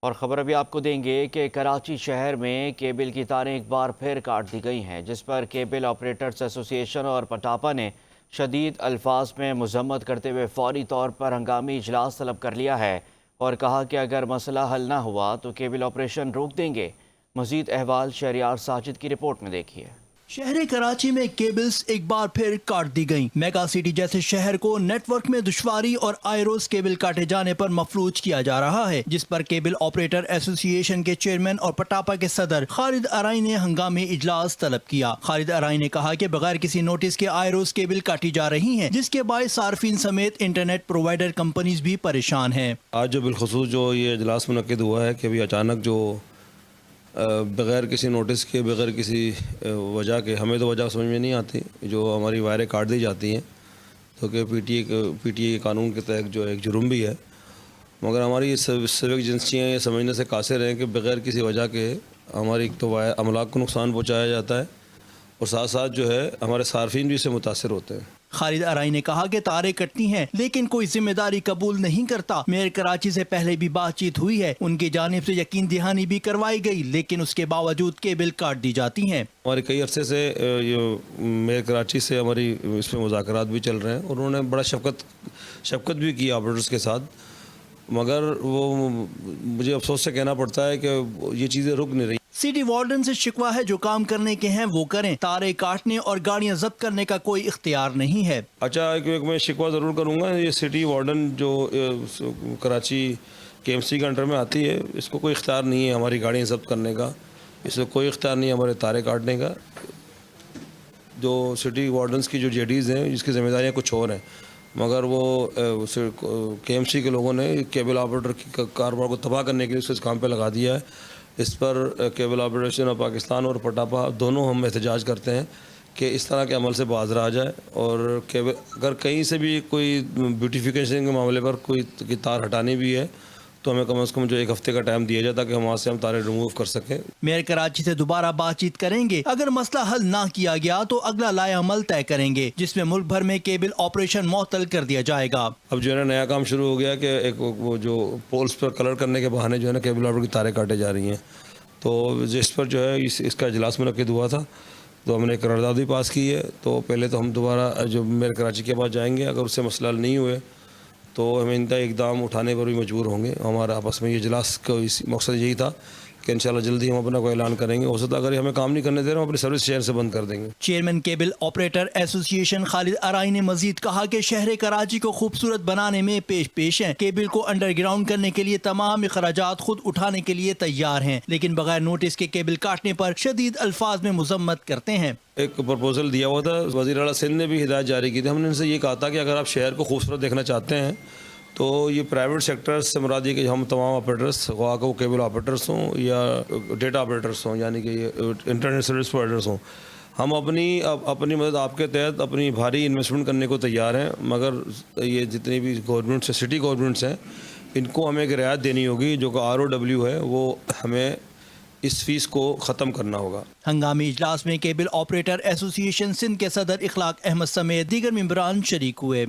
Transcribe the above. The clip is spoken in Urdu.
اور خبر ابھی آپ کو دیں گے کہ کراچی شہر میں کیبل کی تاریں ایک بار پھر کاٹ دی گئی ہیں، جس پر کیبل آپریٹرز ایسوسی ایشن اور پٹاپا نے شدید الفاظ میں مذمت کرتے ہوئے فوری طور پر ہنگامی اجلاس طلب کر لیا ہے اور کہا کہ اگر مسئلہ حل نہ ہوا تو کیبل آپریشن روک دیں گے۔ مزید احوال شہریار ساجد کی رپورٹ میں دیکھیے۔ شہر کراچی میں کیبلز ایک بار پھر کاٹ دی گئیں۔ میگا سٹی جیسے شہر کو نیٹ ورک میں دشواری اور آئے روز کیبل کاٹے جانے پر مفلوج کیا جا رہا ہے، جس پر کیبل آپریٹر ایسوسی ایشن کے چیئرمین اور پٹاپا کے صدر خالد ارائی نے ہنگامی اجلاس طلب کیا۔ خالد ارائی نے کہا کہ بغیر کسی نوٹس کے آئے روز کیبل کاٹی جا رہی ہیں، جس کے باعث صارفین سمیت انٹرنیٹ پرووائڈر کمپنیز بھی پریشان ہیں۔ آج جو بالخصوص جو یہ اجلاس منعقد ہوا ہے کہ ابھی اچانک جو بغیر کسی نوٹس کے، بغیر کسی وجہ کے، ہمیں تو وجہ سمجھ میں نہیں آتی، جو ہماری وائریں کاٹ دی جاتی ہیں تو کہ پی ٹی اے کے قانون کے تحت جو ایک جرم بھی ہے، مگر ہماری یہ سیوک ایجنسیاں یہ سمجھنے سے قاصر ہیں کہ بغیر کسی وجہ کے ہماری ایک تو املاک کو نقصان پہنچایا جاتا ہے اور ساتھ ساتھ جو ہے ہمارے صارفین بھی اس سے متاثر ہوتے ہیں۔ خالد ارائی نے کہا کہ تاریں کٹتی ہیں لیکن کوئی ذمہ داری قبول نہیں کرتا۔ میئر کراچی سے پہلے بھی بات چیت ہوئی ہے، ان کی جانب سے یقین دہانی بھی کروائی گئی، لیکن اس کے باوجود کیبل کاٹ دی جاتی ہیں۔ ہمارے کئی عرصے سے میئر کراچی سے ہماری اس میں مذاکرات بھی چل رہے ہیں اور انہوں نے بڑا شفقت بھی کی آپریٹرز کے ساتھ، مگر وہ مجھے افسوس سے کہنا پڑتا ہے کہ یہ چیزیں رک نہیں رہی۔ سٹی وارڈن سے شکوہ ہے جو کام کرنے کے ہیں وہ کریں، تاریں کاٹنے اور گاڑیاں ضبط کرنے کا کوئی اختیار نہیں ہے۔ اچھا، ایک میں شکوہ ضرور کروں گا، یہ سٹی وارڈن جو کراچی کے ایم سی کے انڈر میں آتی ہے، اس کو کوئی اختیار نہیں ہے ہماری گاڑیاں ضبط کرنے کا، اس کو کوئی اختیار نہیں ہے ہمارے تاریں کاٹنے کا۔ جو سٹی وارڈنز کی جو جے ڈیز ہیں، جس کی ذمہ داریاں کچھ اور ہیں، مگر وہ کے ایم سی کے لوگوں نے کیبل آپریٹر کی کاروبار کو تباہ کرنے کے لیے اس کام پہ لگا دیا ہے۔ اس پر کیبل آپریشن آف پاکستان اور پٹاپا دونوں ہم احتجاج کرتے ہیں کہ اس طرح کے عمل سے باز رہا جائے، اور کیبل اگر کہیں سے بھی کوئی بیوٹیفیکیشن کے معاملے پر کوئی تار ہٹانی بھی ہے تو ہمیں کم از کم جو ایک ہفتے کا ٹائم دیا جائے تاکہ ہم وہاں سے تاریں ریموو کر سکیں۔ میئر کراچی سے دوبارہ بات چیت کریں گے، اگر مسئلہ حل نہ کیا گیا تو اگلا لائحہ عمل طے کریں گے، جس میں ملک بھر میں کیبل آپریشن معطل کر دیا جائے گا۔ اب جو ہے نا نیا کام شروع ہو گیا کہ ایک وہ جو پولس پر کلر کرنے کے بہانے جو ہے نا کیبل آپریٹر کی تاریں کاٹے جا رہی ہیں، تو جس پر جو ہے اس کا اجلاس منعقد ہوا تھا تو ہم نے قرارداد بھی پاس کی ہے۔ تو پہلے تو ہم دوبارہ جو میئر کراچی کے پاس جائیں گے، اگر اس سے مسئلہ حل نہیں ہوئے تو ہمیں انتہائی اقدام اٹھانے پر بھی مجبور ہوں گے۔ ہمارا آپس میں یہ اجلاس کا مقصد یہی تھا کہ انشاءاللہ جلدی ہم اپنا کوئی اعلان کریں گے، ہو سکتا ہے اگر ہمیں کام نہیں کرنے دے رہے ہم اپنی سروس شہر سے بند کر دیں گے۔ چیئرمین کیبل آپریٹر ایسوسی ایشن خالد ارائی نے مزید کہا کہ شہر کراچی کو خوبصورت بنانے میں پیش ہیں، کیبل کو انڈر گراؤنڈ کرنے کے لیے تمام اخراجات خود اٹھانے کے لیے تیار ہیں، لیکن بغیر نوٹس کے کیبل کاٹنے پر شدید الفاظ میں مذمت کرتے ہیں۔ ایک پرپوزل دیا ہوا تھا، وزیر اعلیٰ سندھ نے بھی ہدایت جاری کی تھی، ہم نے ان سے یہ کہا تھا کہ اگر آپ شہر کو خوبصورت دیکھنا چاہتے ہیں تو یہ پرائیویٹ سیکٹر سے مراد یہ کہ ہم تمام آپریٹرس، خواہ وہ کیبل آپریٹرس ہوں یا ڈیٹا آپریٹرس ہوں، یعنی کہ یہ انٹرنیٹ سروس پرووائڈرس ہوں، ہم اپنی مدد آپ کے تحت اپنی بھاری انویسٹمنٹ کرنے کو تیار ہیں، مگر یہ جتنی بھی گورنمنٹس ہیں، سٹی گورنمنٹس ہیں، ان کو ہمیں ایک رعایت دینی ہوگی، جو کہ ROW ہے، وہ ہمیں اس فیس کو ختم کرنا ہوگا۔ ہنگامی اجلاس میں کیبل آپریٹر ایسوسی ایشن سندھ کے صدر اخلاق احمد سمیت دیگر ممبران شریک ہوئے۔